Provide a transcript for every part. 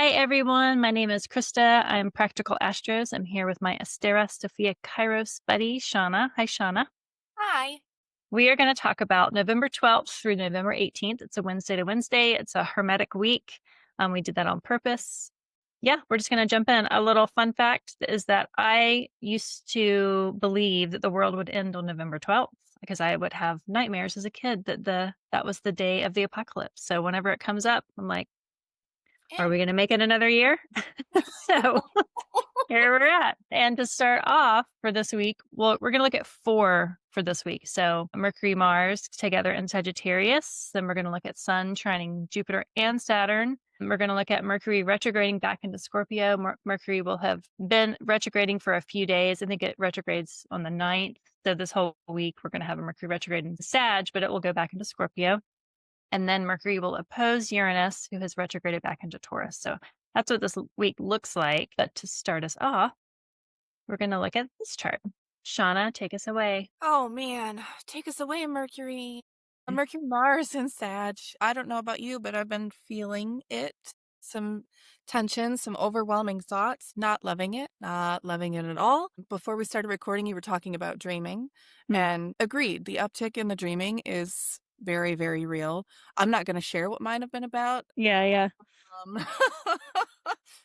Hi, everyone. My name is Christa. I'm Practical Astros. I'm here with my Astera Sophia Kairos buddy, Shawna. Hi, Shawna. Hi. We are going to talk about November 12th through November 18th. It's a Wednesday to Wednesday. It's a Hermetic week. We did that on purpose. Yeah, we're just going to jump in. A little fun fact is that I used to believe that the world would end on November 12th because I would have nightmares as a kid that was the day of the apocalypse. So whenever it comes up, I'm like, are Yeah. we going to make it another year? So here we're at. And to start off for this week, well, we're going to look at four for this week. So Mercury, Mars together in Sagittarius. Then we're going to look at Sun trining Jupiter and Saturn. And we're going to look at Mercury retrograding back into Scorpio. Mercury will have been retrograding for a few days. I think it retrogrades on the 9th. So this whole week, we're going to have a Mercury retrograde into Sag, but it will go back into Scorpio. And then Mercury will oppose Uranus, who has retrograded back into Taurus. So that's what this week looks like. But to start us off, we're going to look at this chart. Shawna, take us away. Oh man, take us away, Mercury. Mercury, Mars, and Sag. I don't know about you, but I've been feeling it. Some tension, some overwhelming thoughts. Not loving it. Not loving it at all. Before we started recording, you were talking about dreaming, and agreed. The uptick in the dreaming is very, very real. I'm not going to share what mine have been about. Yeah. Um,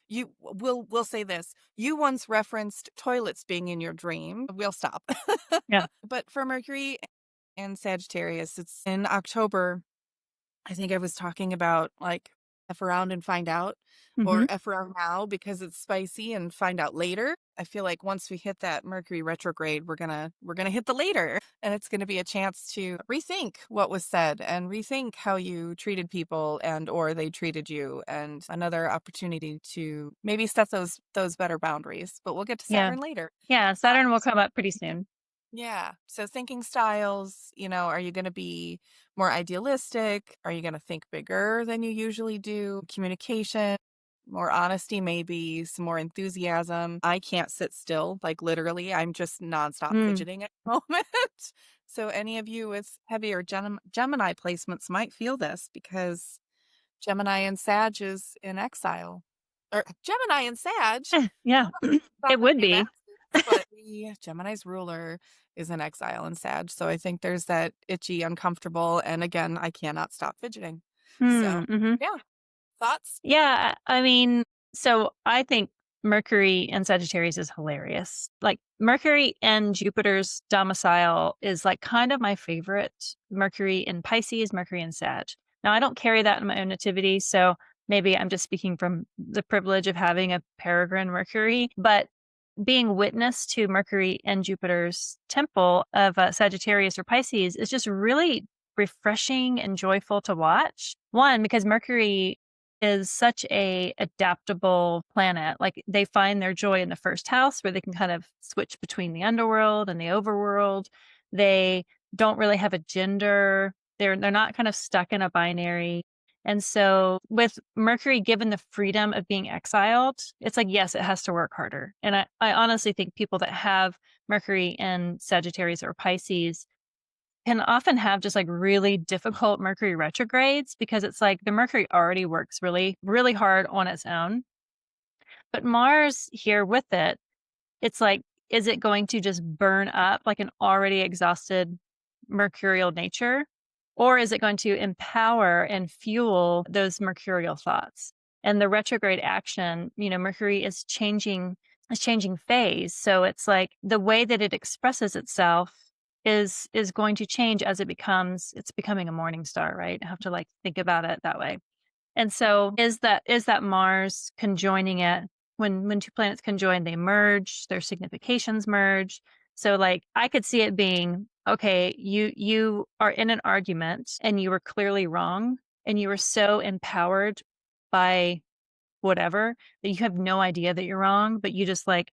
we'll say this. You once referenced toilets being in your dream. We'll stop. Yeah. But for Mercury and Sagittarius, it's in October. I think I was talking about like F around and find out, Mm-hmm. or F around now because it's spicy and find out later. I feel like once we hit that Mercury retrograde, we're gonna hit the later, and it's gonna be a chance to rethink what was said and rethink how you treated people and or they treated you, and another opportunity to maybe set those better boundaries. But we'll get to Yeah. Saturn later. Yeah. Saturn will come up pretty soon. Yeah. So thinking styles, are you going to be more idealistic? Are you going to think bigger than you usually do? Communication, more honesty, maybe some more enthusiasm. I can't sit still. Like literally, I'm just nonstop Mm. fidgeting at the moment. So any of you with heavier Gemini placements might feel this because Gemini and Sag is in exile. Or Gemini and Sag. Yeah. Thought It they'd would be be. Masters, but Gemini's ruler is in exile in Sag. So I think there's that itchy, uncomfortable, and again, I cannot stop fidgeting. So Mm-hmm. yeah, thoughts? Yeah. I mean, so I think Mercury and Sagittarius is hilarious. Like Mercury and Jupiter's domicile is like kind of my favorite. Mercury in Pisces, Mercury in Sag. Now I don't carry that in my own nativity, so maybe I'm just speaking from the privilege of having a peregrine Mercury, but being witness to Mercury and Jupiter's temple of Sagittarius or Pisces is just really refreshing and joyful to watch. One, because Mercury is such a adaptable planet. Like they find their joy in the first house where they can kind of switch between the underworld and the overworld. They don't really have a gender. They're not kind of stuck in a binary. And so with Mercury given the freedom of being exiled, it's like, yes, it has to work harder. And I honestly think people that have Mercury in Sagittarius or Pisces can often have just like really difficult Mercury retrogrades because it's like the Mercury already works really, really hard on its own. But Mars here with it, it's like, is it going to just burn up like an already exhausted mercurial nature? Or is it going to empower and fuel those mercurial thoughts? And the retrograde action, Mercury is changing phase. So it's like the way that it expresses itself is going to change as it's becoming a morning star, right? I have to like think about it that way. And so is that Mars conjoining it when two planets conjoin, they merge, their significations merge. So like I could see it being, okay, you are in an argument and you were clearly wrong and you were so empowered by whatever that you have no idea that you're wrong, but you just like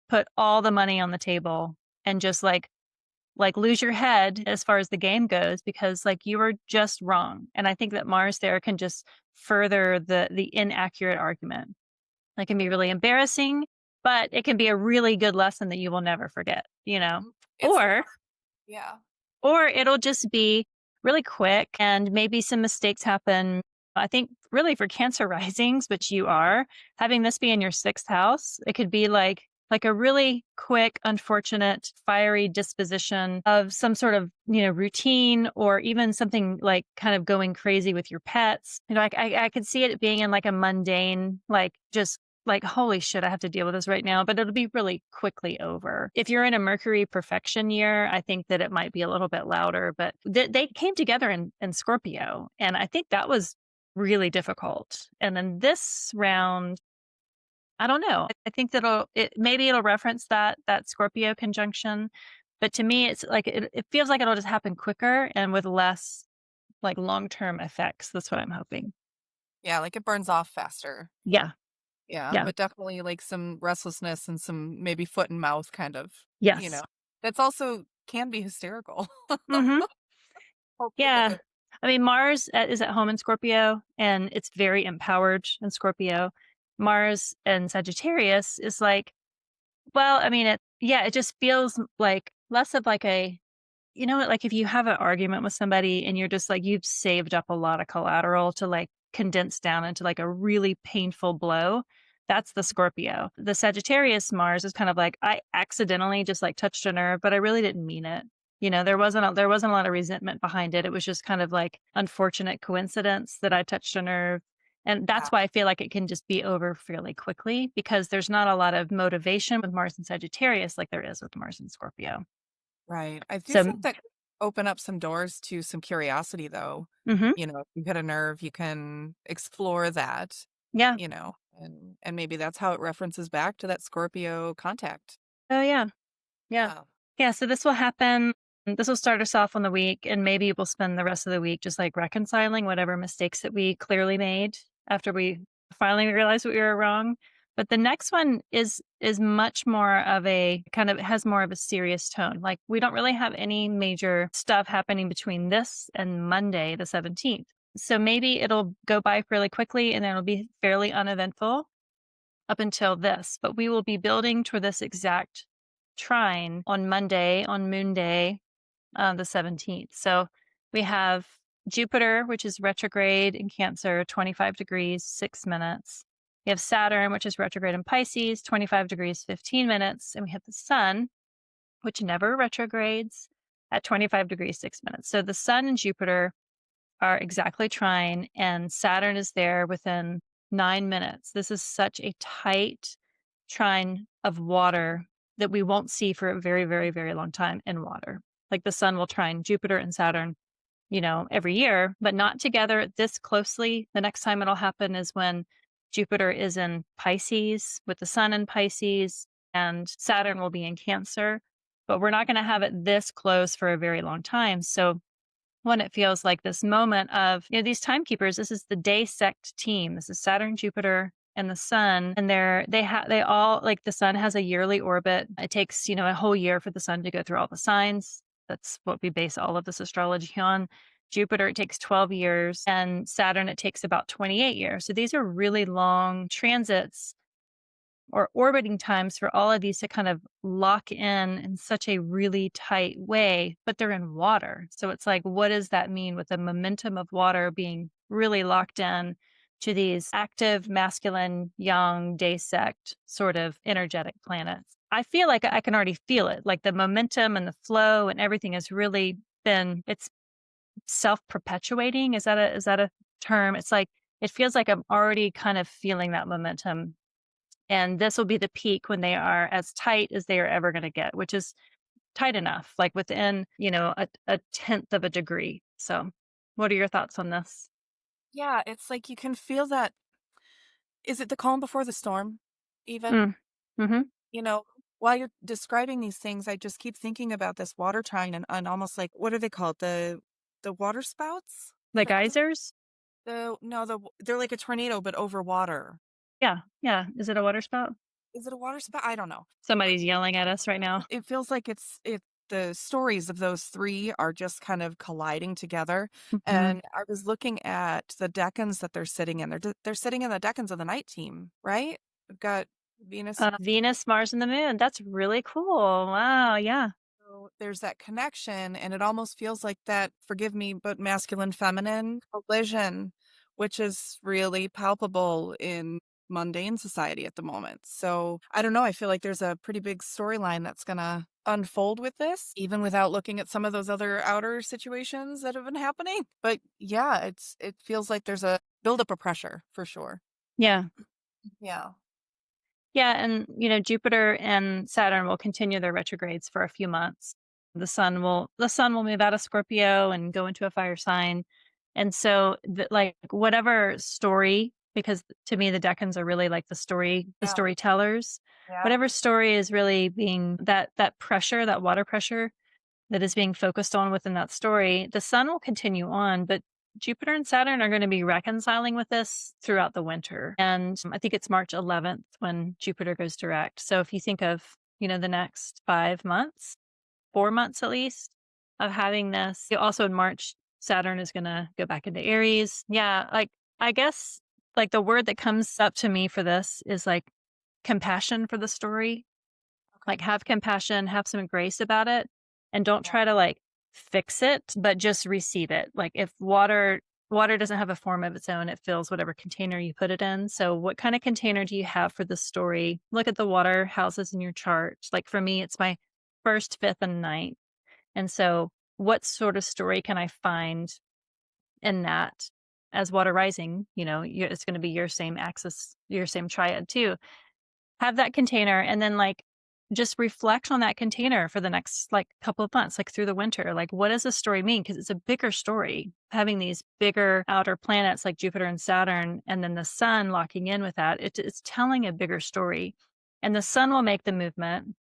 put all the money on the table and just like lose your head as far as the game goes because like you were just wrong. And I think that Mars there can just further the inaccurate argument. It can be really embarrassing, but it can be a really good lesson that you will never forget, It's Or yeah. or it'll just be really quick and maybe some mistakes happen I think really for Cancer risings, which you are, having this be in your 6th house, it could be like a really quick, unfortunate, fiery disposition of some sort of, routine or even something like kind of going crazy with your pets. I could see it being in like a mundane, like just like, holy shit, I have to deal with this right now, but it'll be really quickly over. If you're in a Mercury perfection year, I think that it might be a little bit louder, but they came together in Scorpio. And I think that was really difficult. And then this round, I don't know. I think maybe it'll reference that Scorpio conjunction, but to me, it's like it feels like it'll just happen quicker and with less like long-term effects. That's what I'm hoping. Yeah, like it burns off faster. Yeah. Yeah, Yeah. but definitely like some restlessness and some maybe foot and mouth kind of, you Yes. know. That's also can be hysterical. Mhm. Hope with a Yeah. good. I mean, Mars is at home in Scorpio and it's very empowered in Scorpio. Mars and Sagittarius is like, well, I mean, it just feels like less of like like if you have an argument with somebody and you're just like, you've saved up a lot of collateral to like condense down into like a really painful blow. That's the Scorpio. The Sagittarius Mars is kind of like, I accidentally just like touched a nerve, but I really didn't mean it. There wasn't a lot of resentment behind it. It was just kind of like unfortunate coincidence that I touched a nerve. And Yeah, that's why I feel like it can just be over fairly quickly because there's not a lot of motivation with Mars and Sagittarius like there is with Mars and Scorpio. right. I do So, think that could open up some doors to some curiosity though. mhm. If you hit a nerve, you can explore that, Yeah. and maybe that's how it references back to that Scorpio contact. Oh, yeah. Yeah. Yeah. Yeah, so this will happen. This will start us off on the week, and maybe we'll spend the rest of the week just like reconciling whatever mistakes that we clearly made after we finally realized we were wrong. But the next one is much more of a kind of has more of a serious tone. Like we don't really have any major stuff happening between this and Monday, the 17th. So maybe it'll go by fairly quickly and then it'll be fairly uneventful up until this, but we will be building toward this exact trine on Monday, on Moon Day, the 17th. So we have Jupiter, which is retrograde in Cancer, 25 degrees, 6 minutes. We have Saturn, which is retrograde in Pisces, 25 degrees, 15 minutes. And we have the Sun, which never retrogrades at 25 degrees, 6 minutes. So the Sun and Jupiter are exactly trine, and Saturn is there within 9 minutes. This is such a tight trine of water that we won't see for a very, very, very long time in water. Like the sun will trine Jupiter and Saturn, every year, but not together this closely. The next time it'll happen is when Jupiter is in Pisces with the sun in Pisces and Saturn will be in Cancer. But we're not going to have it this close for a very long time. So when it feels like this moment of, these timekeepers, this is the day sect team. This is Saturn, Jupiter, and the sun. And they all like the sun has a yearly orbit. It takes, a whole year for the sun to go through all the signs. That's what we base all of this astrology on. Jupiter, it takes 12 years, and Saturn, it takes about 28 years. So these are really long transits or orbiting times for all of these to kind of lock in such a really tight way, but they're in water. So it's like, what does that mean with the momentum of water being really locked in to these active, masculine, young, day sect sort of energetic planets? I feel like I can already feel it. Like the momentum and the flow and everything has really it's self-perpetuating. Is that a term? It's like, it feels like I'm already kind of feeling that momentum, and this will be the peak when they are as tight as they are ever going to get, which is tight enough, like within, a tenth of a degree. So, what are your thoughts on this? Yeah, it's like you can feel that. Is it the calm before the storm? Even, Mm. Hmm. you know, while you're describing these things, I just keep thinking about this water trine and almost like what are they called? The water spouts? Like The geysers? the no, they're like a tornado but over water. Yeah. Yeah. Is it a water spout? Is it a water spout? I don't know. Somebody's yelling at us right now. It feels like the stories of those 3 are just kind of colliding together, Hmm. and I was looking at the decans that they're sitting in. They're sitting in the decans of the night team, right? We've got Venus. Venus, Mars, and the moon. That's really cool. Wow. Yeah. So there's that connection, and it almost feels like that, forgive me, but masculine feminine collision which is really palpable in mundane society at the moment. So I don't know. I feel like there's a pretty big storyline that's going to unfold with this, even without looking at some of those other outer situations that have been happening. But yeah, it feels like there's a buildup of pressure for sure. Yeah. Yeah. Yeah, and Jupiter and Saturn will continue their retrogrades for a few months. The sun will move out of Scorpio and go into a fire sign. And so like whatever story, because to me the decans are really like the Yeah. storytellers. Yeah. Whatever story is really being that pressure, that water pressure that is being focused on within that story, the sun will continue on, but Jupiter and Saturn are going to be reconciling with this throughout the winter. And I think it's March 11th when Jupiter goes direct. So if you think of, the next 5 months, 4 months at least of having this, also in March, Saturn is going to go back into Aries. Yeah. Like, I guess like the word that comes up to me for this is like compassion for the story. Okay. Like, have compassion, have some grace about it, and don't Yeah. try to, like, fix it, but just receive it. Like, if water doesn't have a form of its own, it fills whatever container you put it in. So what kinda container do you have for this story? Look at the water houses in your chart. Like, for me, it's my 1st, 5th, and ninth. And so what sort of story can I find in that as water rising? It's gonna be your same axis, your same triad too. Have that container and then, like, just reflect on that container for the next, like, couple of months, like, through the winter. Like, what does this story mean? Because it's a bigger story. Having these bigger outer planets like Jupiter and Saturn, and then the sun locking in with that, it's telling a bigger story. And the sun will make the movement.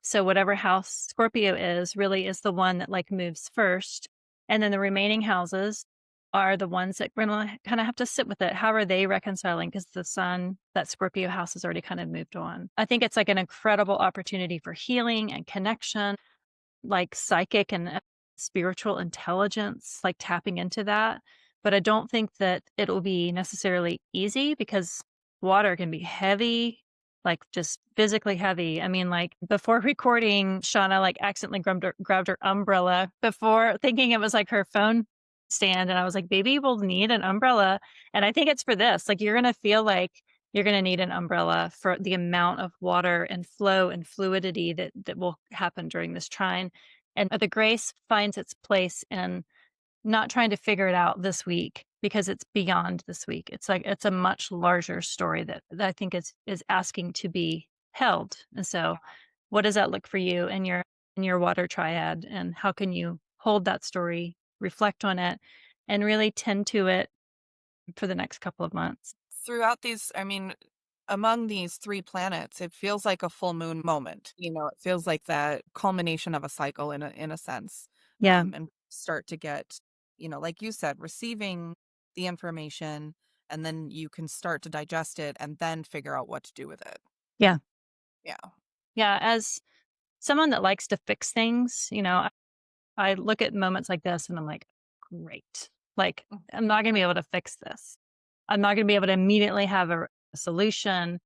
So whatever house Scorpio is really is the one that, like, moves first, and then the remaining houses are the ones that gonna kinda have to sit with it. How are they reconciling? Because the sun, that Scorpio house has already kind of moved on. I think it's, like, an incredible opportunity for healing and connection, like psychic and spiritual intelligence, like tapping into that. But I don't think that it'll be necessarily easy because water can be heavy, like just physically heavy. I mean, like before recording, Shawna like accidentally grabbed her umbrella before thinking it was like her phone stand. And I was like, baby will need an umbrella. And I think it's for this. Like, you're going to feel like you're going to need an umbrella for the amount of water and flow and fluidity that will happen during this trine. And the grace finds its place in not trying to figure it out this week because it's beyond this week. It's like it's a much larger story that I think is asking to be held. And so what does that look for you in your water triad, and how can you hold that story, reflect on it, and really tend to it for the next couple of months? Throughout these, I mean, among these three planets, it feels like a full moon moment. It feels like that culmination of a cycle in a sense, Yeah. and start to get, like you said, receiving the information, and then you can start to digest it and then figure out what to do with it. Yeah. Yeah. Yeah. As someone that likes to fix things, I look at moments like this and I'm like, great. Like, Mm. I'm not going to be able to fix this. I'm not going to be able to immediately have a solution.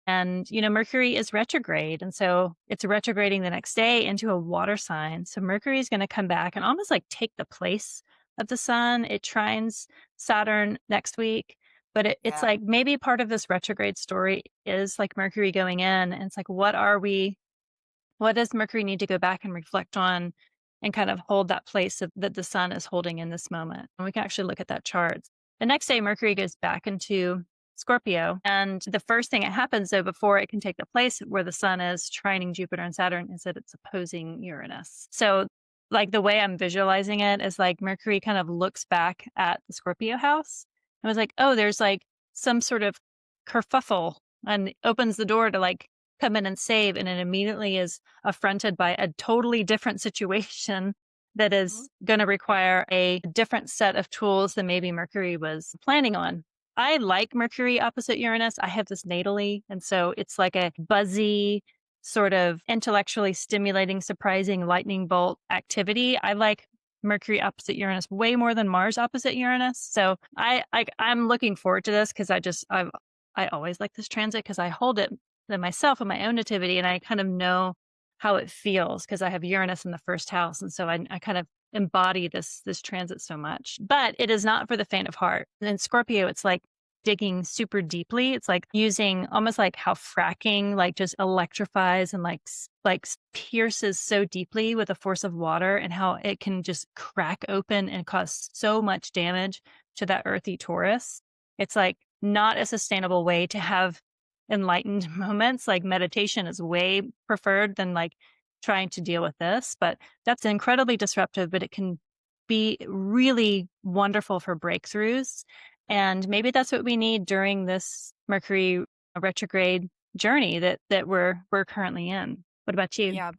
And, Mercury is retrograde. And so it's retrograding the next day into a water sign. So Mercury is going to come back and almost like take the place of the sun. It trines Saturn next week. But it's Yeah. like maybe part of this retrograde story is like Mercury going in. And it's like, what does Mercury need to go back and reflect on and kind of hold that place that the sun is holding in this moment? And we can actually look at that chart. The next day, Mercury goes back into Scorpio. And the first thing that happens, though, before it can take the place where the sun is trining Jupiter and Saturn, is that it's opposing Uranus. So, like, the way I'm visualizing it is like Mercury kind of looks back at the Scorpio house and was like, oh, there's like some sort of kerfuffle, and opens the door to like come in and save, and it immediately is affronted by a totally different situation that Mhm. is going to require a different set of tools than maybe Mercury was planning on. I like Mercury opposite Uranus. I have this natally, and so it's like a buzzy, sort of intellectually stimulating, surprising lightning bolt activity. I like Mercury opposite Uranus way more than Mars opposite Uranus. So I'm looking forward to this because I always like this transit because I hold it than myself in my own nativity, and I kind of know how it feels because I have Uranus in the first house, and so I kind of embody this transit so much. But it is not for the faint of heart. And in Scorpio, it's like digging super deeply. It's like using almost like how fracking like just electrifies and pierces so deeply with the force of water, and how it can just crack open and cause so much damage to that earthy Taurus. It's like not a sustainable way to have enlightened moments. Like meditation is way preferred than like trying to deal with this, but that's incredibly disruptive, but it can be really wonderful for breakthroughs. And maybe that's what we need during this Mercury retrograde journey that we're currently in. What about you? Yeah,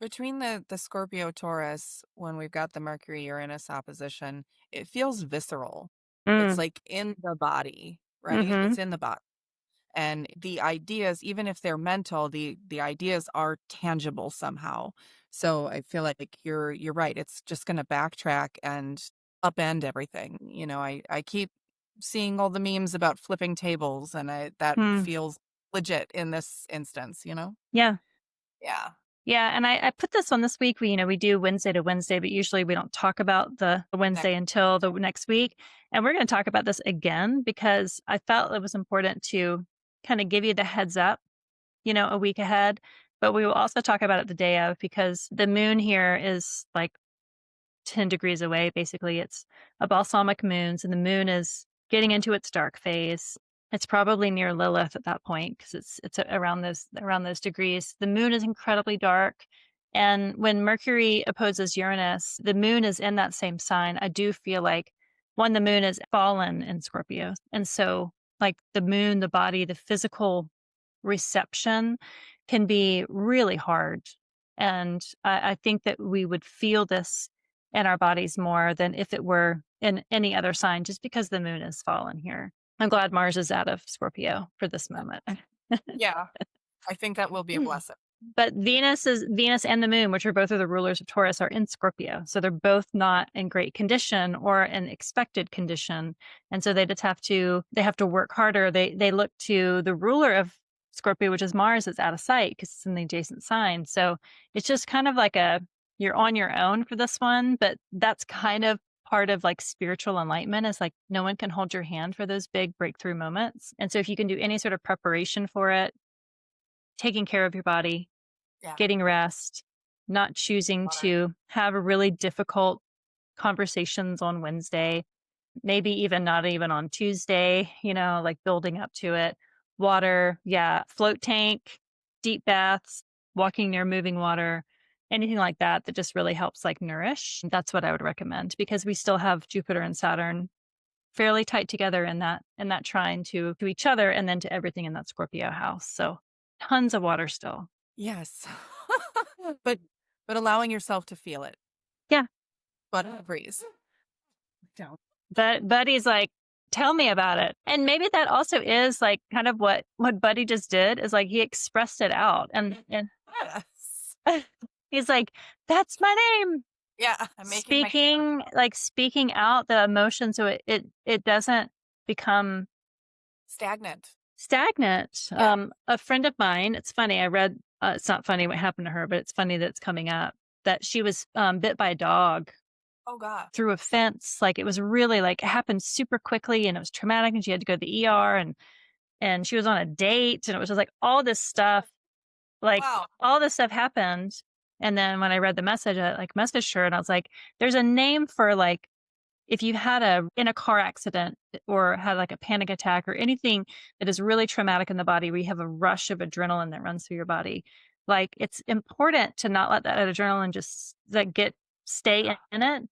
between the Scorpio Taurus, when we've got the Mercury Uranus opposition, it feels visceral. It's Mm, like in the body, right? mm-hmm. It's in the body. And the ideas, even if they're mental, the ideas are tangible somehow. So I feel like you're right. It's just going to backtrack and upend everything. I keep seeing all the memes about flipping tables, and that Mm, feels legit in this instance. yeah. Yeah. Yeah. And I put this on this week. We do Wednesday to Wednesday, but usually we don't talk about the Wednesday Next. until the next week. And we're going to talk about this again because I felt it was important to kind of give you the heads up, a week ahead. But we will also talk about it the day of, because the moon here is like 10 degrees away. Basically, it's a balsamic moon. So the moon is getting into its dark phase. It's probably near Lilith at that point because it's around those degrees. The moon is incredibly dark. And when Mercury opposes Uranus, the moon is in that same sign. I do feel like the moon is fallen in Scorpio. And so like the moon, the body, the physical reception can be really hard. And I think that we would feel this in our bodies more than if it were in any other sign, just because the moon is fallen here. I'm glad Mars is out of Scorpio for this moment. Yeah. I think that will be a blessing. But Venus and the moon, which are both of the rulers of Taurus, are in Scorpio. So they're both not in great condition or an expected condition. And so they have to work harder. They look to the ruler of Scorpio, which is Mars, is out of sight because it's in the adjacent sign. So it's just kind of like you're on your own for this one, but that's kind of part of like spiritual enlightenment, is like no one can hold your hand for those big breakthrough moments. And so if you can do any sort of preparation for it, taking care of your body, Yeah. getting rest, not choosing to have really difficult conversations on Wednesday, maybe not even on Tuesday, like building up to it. Water, yeah, float tank, deep baths, walking near moving water, anything like that that just really helps like nourish. That's what I would recommend, because we still have Jupiter and Saturn fairly tight together in that trine to each other, and then to everything in that Scorpio house. So tons of water still. Yes. but but allowing yourself to feel it. Yeah. But breeze. Don't. But Buddy's like, tell me about it. And maybe that also is like kind of what Buddy just did, is like he expressed it out, and Yes. he's like, that's my name. Yeah. I'm making my camera Speaking out the emotion so it doesn't become stagnant. stagnant. Yeah. A friend of mine, it's funny, I read, it's not funny what happened to her, but it's funny that it's coming up, that she was bit by a dog Oh God. through a fence. Like it was really like it happened super quickly, and it was traumatic, and she had to go to the ER, and she was on a date, and it was just like Wow. all this stuff happened. And then when I read the message, I like messaged her, and I was like, there's a name for like if you had in a car accident or had like a panic attack or anything that is really traumatic in the body, where you have a rush of adrenaline that runs through your body. Like it's important to not let that adrenaline just like stay in it.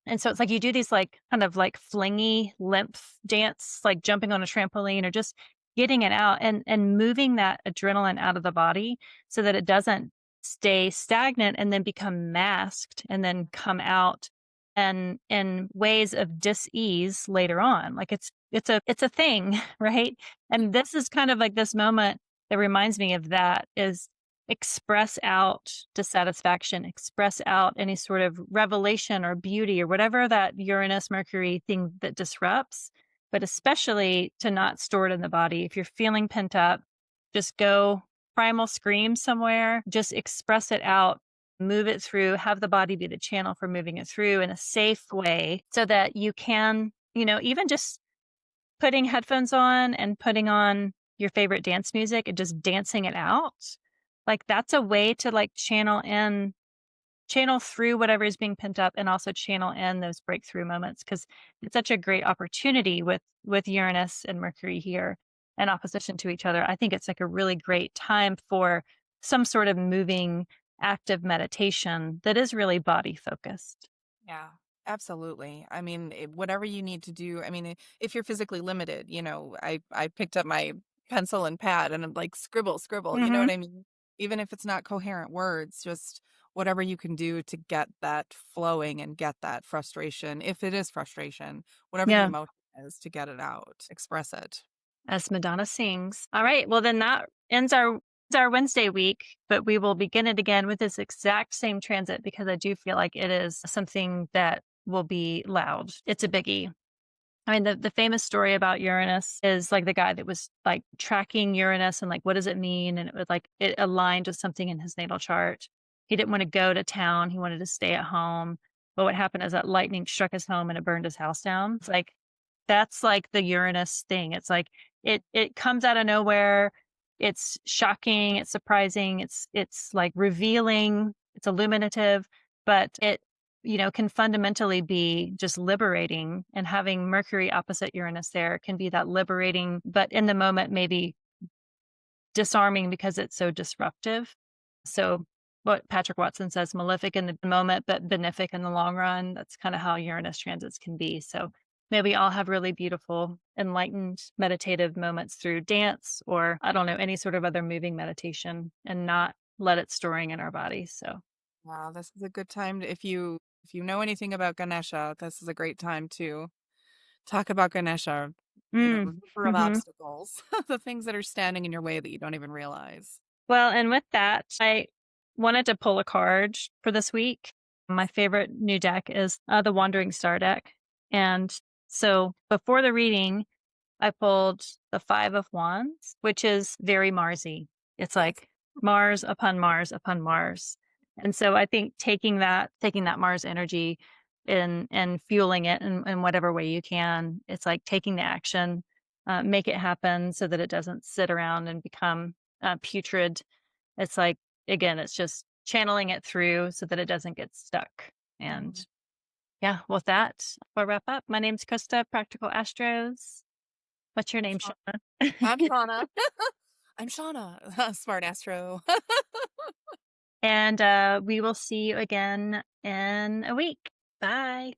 And so it's like you do these like kind of like flingy lymph dance, like jumping on a trampoline or just getting it out and moving that adrenaline out of the body so that it doesn't stay stagnant and then become masked and then come out and in ways of dis-ease later on. Like it's a thing, right? And this is kind of like this moment that reminds me of that, is express out dissatisfaction, express out any sort of revelation or beauty or whatever that Uranus Mercury thing that disrupts, but especially to not store it in the body. If you're feeling pent up, just go primal scream somewhere, just express it out move it through, have the body be the channel for moving it through in a safe way so that you can, even just putting headphones on and putting on your favorite dance music and just dancing it out. Like that's a way to like channel through whatever is being pent up and also channel in those breakthrough moments because it's such a great opportunity with Uranus and Mercury here in opposition to each other. I think it's like a really great time for some sort of moving active meditation that is really body focused. Yeah, absolutely. I mean, whatever you need to do. I mean, if you're physically limited, I picked up my pencil and pad and I'm like, scribble, scribble. You know Mhm. what I mean? Even if it's not coherent words, just whatever you can do to get that flowing and get that frustration, if it is frustration, whatever the Yeah, emotion is, to get it out, express it. as Madonna sings. All right, well then that ends our Wednesday week, but we will begin it again with this exact same transit because I do feel like it is something that will be loud. It's a biggie. I mean, the famous story about Uranus is like the guy that was like tracking Uranus and like, what does it mean? And it was like it aligned with something in his natal chart. He didn't want to go to town. He wanted to stay at home. But what happened is that lightning struck his home and it burned his house down. It's like that's like the Uranus thing. It's like it comes out of nowhere. It's shocking, it's surprising, it's like revealing, it's illuminative, but it can fundamentally be just liberating and having Mercury opposite Uranus there can be that liberating, but in the moment, maybe disarming because it's so disruptive. So, what Patrick Watson says, malefic in the moment, but benefic in the long run. That's kind of how Uranus transits can be. So, maybe all have really beautiful, enlightened, meditative moments through dance or, I don't know, any sort of other moving meditation and not let it storing in our bodies. So, Wow, this is a good time if you know anything about Ganesha, this is a great time to talk about Ganesha, mm, remover of hmm obstacles, the things that are standing in your way that you don't even realize. well, and with that, I wanted to pull a card for this week. My favorite new deck is the Wandering Star deck. And so before the reading, I pulled the Five of Wands, which is very Marsy. It's Yes. like Mars upon Mars upon Mars. And so I think taking that Mars energy and fueling it in whatever way you can, it's like taking the action, make it happen so that it doesn't sit around and become putrid. It's like, again, it's just channeling it through so that it doesn't get stuck. And Mhm. yeah, with that, we'll wrap up. My name's Krista, Practical Astros. What's your name, Shaw Shawna? I'm Shawna. I'm Shawna, smart astro. And we will see you again in a week. Bye.